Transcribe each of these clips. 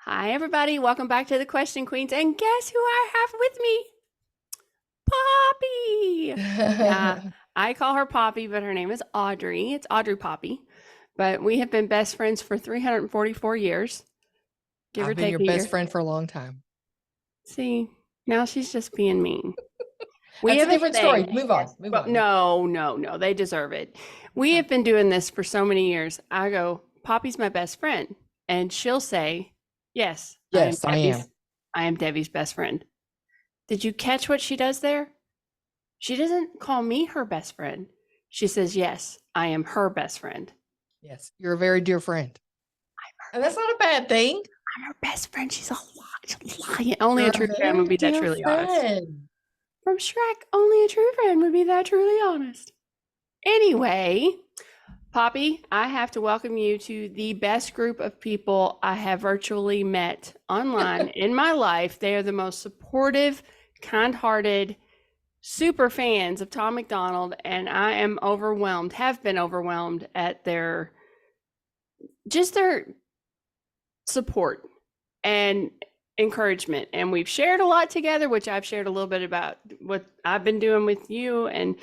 Hi, everybody. Welcome back to the Question Queens. And guess who I have with me? Poppy. Yeah, I call her Poppy, but her name is Audrey. It's Audrey Poppy. But we have been best friends for 344 years, give or I've been take your a year. best friend for a long time. See, now she's just being mean. We That's a have different story. thing. Move on. Move Well, on. no. They deserve it. We have been doing this for so many years. I go, Poppy's my best friend. And she'll say, yes, Yes, I am. I am Debbie's best friend. Did you catch what she does there? She doesn't call me her best friend. She says, yes, I am her best friend. Yes, you're a very dear friend. And that's not a bad thing. I'm her best friend. She's a lion. Only a true friend would be that truly honest. From Shrek, only a true friend would be that truly honest. Anyway, Poppy, I have to welcome you to the best group of people I have virtually met online in my life. They are the most supportive, kind-hearted, super fans of Tom MacDonald, and I am overwhelmed, have been overwhelmed at their support and encouragement. And we've shared a lot together, which I've shared a little bit about what I've been doing with you.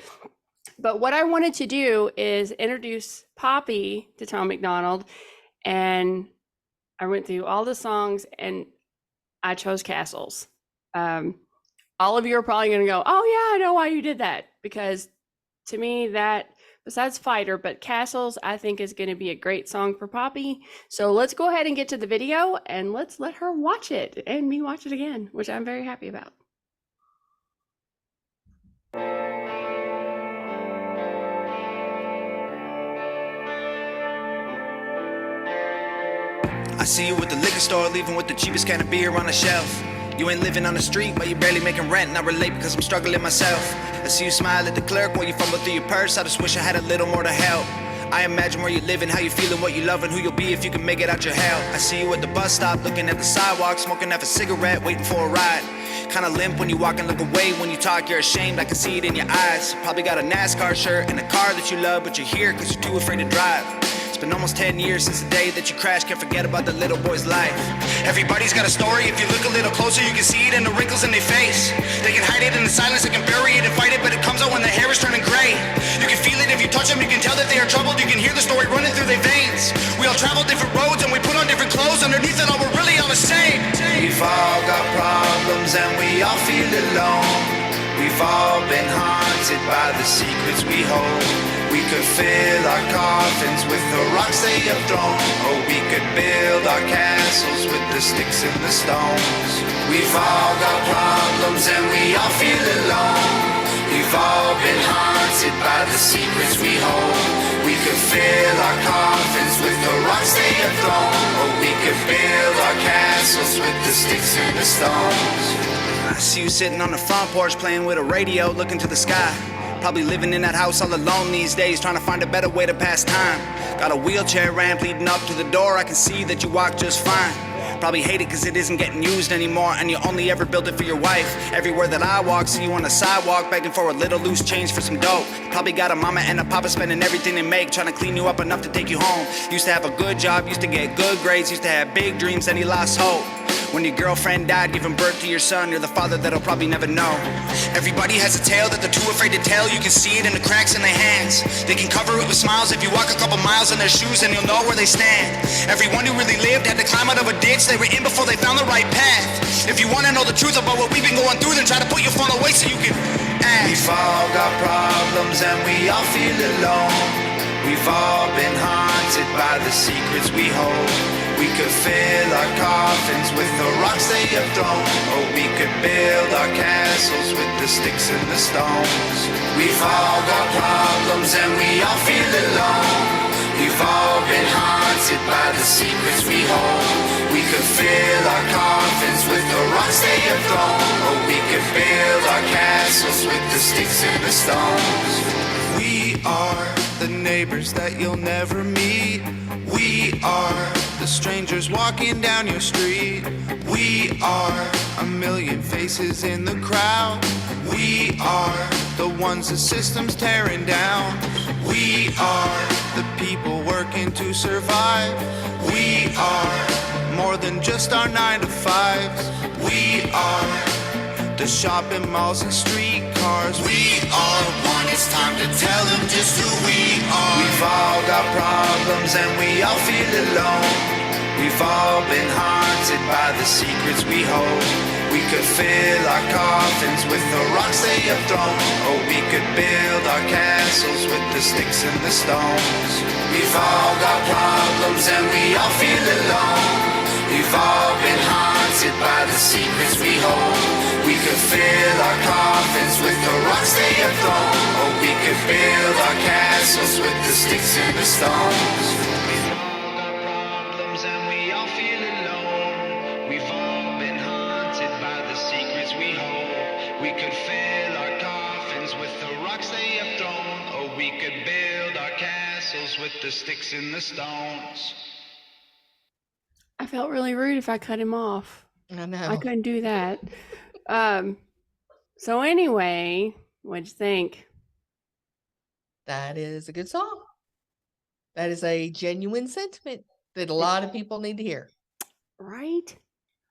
But what I wanted to do is introduce Poppy to Tom MacDonald. And I went through all the songs and I chose Castles. All of you are probably going to go, oh yeah, I know why you did that. Because to me, that, besides Fighter, but Castles, I think is going to be a great song for Poppy. So let's go ahead and get to the video and let's let her watch it and me watch it again, which I'm very happy about. I see you at the liquor store, leaving with the cheapest can of beer on the shelf. You ain't living on the street, but you barely making rent, and I relate because I'm struggling myself. I see you smile at the clerk while you fumble through your purse. I just wish I had a little more to help. I imagine where you're living, how you feeling, what you love, and who you'll be if you can make it out your hell. I see you at the bus stop, looking at the sidewalk, smoking half a cigarette, waiting for a ride. Kinda limp when you walk and look away. When you talk, you're ashamed, I can see it in your eyes. Probably got a NASCAR shirt and a car that you love, but you're here cause you're too afraid to drive. It's been almost 10 years since the day that you crashed. Can't forget about the little boy's life. Everybody's got a story. If you look a little closer, you can see it in the wrinkles in their face. They can hide it in the silence, they can bury it and fight it, but it comes out when the hair is turning gray. You can feel it if you touch them, you can tell that they are troubled. You can hear the story running through their veins. We all travel different roads and we put on different clothes. Underneath it all, we're really all the same. We've all got problems and we all feel alone. We've all been haunted by the secrets we hold. We could fill our coffins with the rocks they have thrown, or we could build our castles with the sticks and the stones. We've all got problems and we all feel alone. We've all been haunted by the secrets we hold. We could fill our coffins with the rocks they have thrown, or we could build our castles with the sticks and the stones. I see you sitting on the front porch playing with a radio, looking to the sky. Probably living in that house all alone these days, trying to find a better way to pass time. Got a wheelchair ramp leading up to the door, I can see that you walk just fine. Probably hate it cause it isn't getting used anymore, and you only ever built it for your wife. Everywhere that I walk, see you on the sidewalk, begging for a little loose change for some dope. Probably got a mama and a papa spending everything they make, trying to clean you up enough to take you home. Used to have a good job, used to get good grades, used to have big dreams, then he lost hope. When your girlfriend died, giving birth to your son, you're the father that'll probably never know. Everybody has a tale that they're too afraid to tell. You can see it in the cracks in their hands. They can cover it with smiles if you walk a couple miles in their shoes, and you'll know where they stand. Everyone who really lived had to climb out of a ditch they were in before they found the right path. If you want to know the truth about what we've been going through, then try to put your phone away so you can ask. We've all got problems and we all feel alone. We've all been haunted by the secrets we hold. We could fill our coffins with the rocks they have thrown, or we could build our castles with the sticks and the stones. We've all got problems and we all feel alone. We've all been haunted by the secrets we hold. We could fill our coffins with the rocks they have thrown, or we could build our castles with the sticks and the stones. We are the neighbors that you'll never meet. We are the strangers walking down your street. We are a million faces in the crowd. We are the ones the system's tearing down. We are the people working to survive. We are more more than just our 9 to 5s. We are the shopping malls and streetcars. We are one, it's time to tell them just who we are. We've all got problems and we all feel alone. We've all been haunted by the secrets we hold. We could fill our coffins with the rocks they have thrown, or we could build our castles with the sticks and the stones. We've all got problems and we all feel alone. We've all been haunted by the secrets we hold. We could fill our coffins with the rocks they have thrown, or we could build our castles with the sticks and the stones. We've all got problems and we all feel alone. We've all been haunted by the secrets we hold. We could fill our coffins with the rocks they have thrown, or we could build our castles with the sticks and the stones. I felt really rude if I cut him off. I know. I couldn't do that. So anyway, what'd you think? That is a good song. That is a genuine sentiment that a lot of people need to hear. Right?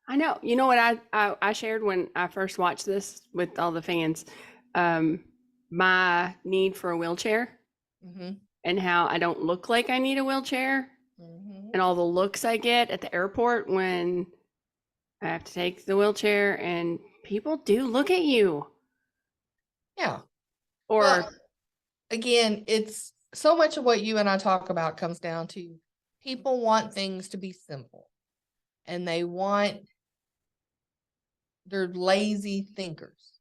I know. You know what I shared when I first watched this with all the fans? My need for a wheelchair Mm-hmm. and how I don't look like I need a wheelchair, Mm-hmm. and all the looks I get at the airport when I have to take the wheelchair, and people do look at you. Yeah. Or Well, again, it's so much of what you and I talk about comes down to people want things to be simple, and they're lazy thinkers.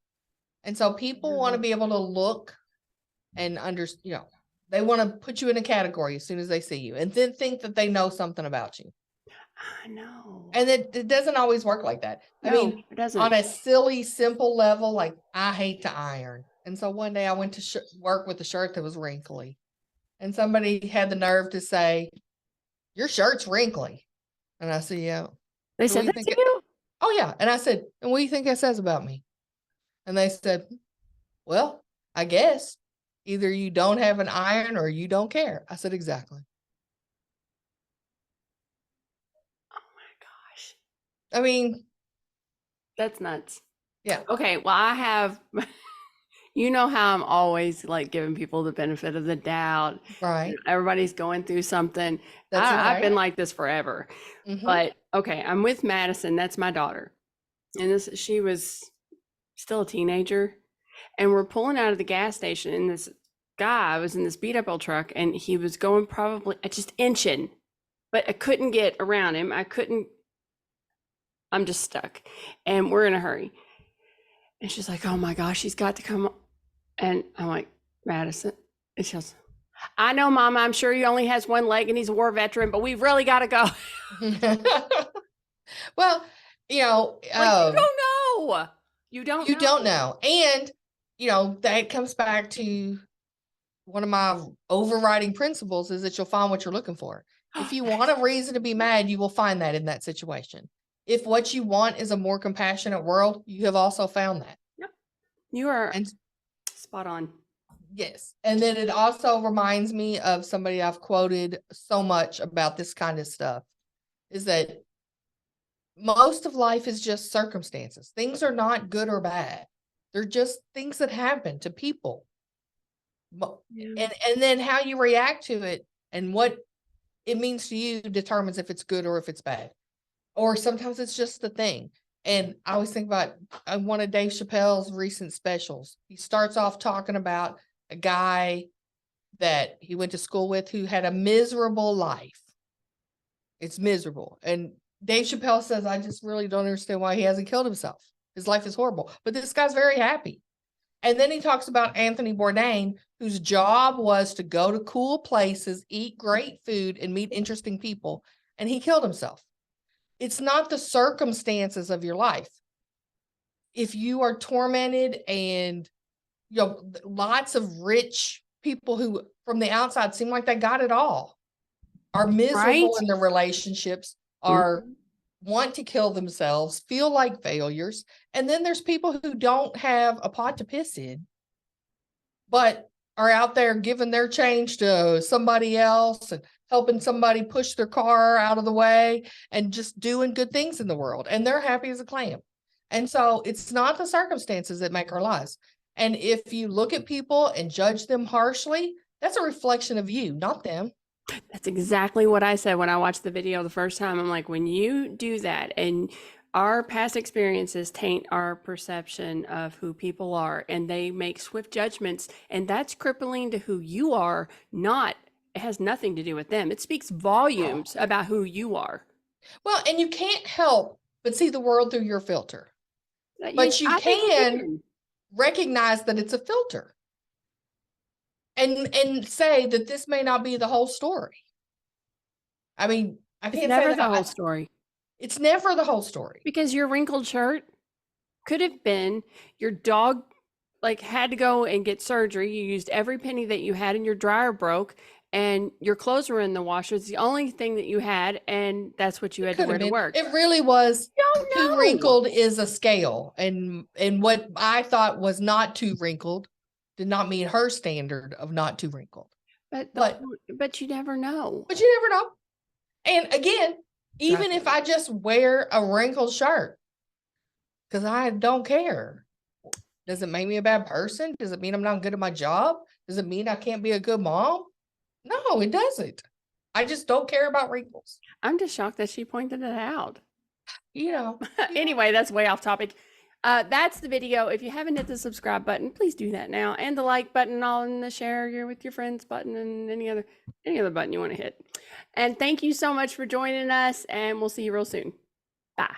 And so people want to be able to look and they want to put you in a category as soon as they see you, and then think that they know something about you. I know. And it doesn't always work like that. I No, mean, it doesn't. on a silly, simple level, like I hate to iron. And so one day I went to work with a shirt that was wrinkly. And somebody had the nerve to say, "Your shirt's wrinkly." And I said, "Yeah." They "What do said you that think to you? "Oh, yeah." And I said, "And what do you think that says about me?" And they said, "Well, I guess either you don't have an iron or you don't care." I said, "Exactly." Oh my gosh. I mean, That's nuts. yeah, Okay, well, I have, you know how I'm always like giving people the benefit of the doubt. right. Everybody's going through something. That's I've been right. like this forever. Mhm. But okay, I'm with Madison. That's my daughter. And she was still a teenager. And we're pulling out of the gas station, and this guy was in this beat up old truck, and he was going probably just inching, but I couldn't get around him. I'm just stuck, and we're in a hurry. And she's like, "Oh my gosh, he's got to come." And I'm like, "Madison," and she goes, "I know, Mama, I'm sure he only has one leg and he's a war veteran, but we've really got to go." Well, Like, you don't know. You don't you know. don't know. And, that comes back to one of my overriding principles is that you'll find what you're looking for. If you want a reason to be mad, you will find that in that situation. If what you want is a more compassionate world, you have also found that. Yep. You are And spot on. yes. And then it also reminds me of somebody I've quoted so much about this kind of stuff, is that most of life is just circumstances. Things are not good or bad. They're just things that happen to people. Yeah. And then how you react to it and what it means to you determines if it's good or if it's bad. Or sometimes it's just the thing. And I always think about one of Dave Chappelle's recent specials. He starts off talking about a guy that he went to school with who had a miserable life. It's miserable. And Dave Chappelle says, "I just really don't understand why he hasn't killed himself. His life is horrible. But this guy's very happy." And then he talks about Anthony Bourdain, whose job was to go to cool places, eat great food, and meet interesting people. And he killed himself. It's not the circumstances of your life. If you are tormented and, lots of rich people who from the outside seem like they got it all, are miserable Right? in their relationships, are want to kill themselves, feel like failures. And then there's people who don't have a pot to piss in, but are out there giving their change to somebody else and helping somebody push their car out of the way and just doing good things in the world. And they're happy as a clam. And so it's not the circumstances that make our lives. And if you look at people and judge them harshly, that's a reflection of you, not them. That's exactly what I said when I watched the video the first time. I'm like, when you do that and our past experiences taint our perception of who people are and they make swift judgments, and that's crippling to who you are, not, it has nothing to do with them. It speaks volumes about who you are. Well, and you can't help but see the world through your filter. But you I think can recognize that it's a filter and say that this may not be the whole story. I mean, I It's can't never say the that whole story. it's never the whole story. Because your wrinkled shirt could have been your dog like had to go and get surgery. You used every penny that you had and your dryer broke and your clothes were in the washer. It's the only thing that you had and that's what you had to Could wear have to been. work. It really was. Don't Too know. wrinkled is a scale, and what I thought was not too wrinkled did not meet her standard of not too wrinkled. But you never know. But you never know. And again, even if I just wear a wrinkled shirt, because I don't care, does it make me a bad person? Does it mean I'm not good at my job? Does it mean I can't be a good mom? No, it doesn't. I just don't care about wrinkles. I'm just shocked that she pointed it out. You know. Anyway, that's way off topic. That's the video. If you haven't hit the subscribe button, please do that now, and the like button, all in the share your with your friends button, and any other button you want to hit. And thank you so much for joining us, and we'll see you real soon. Bye.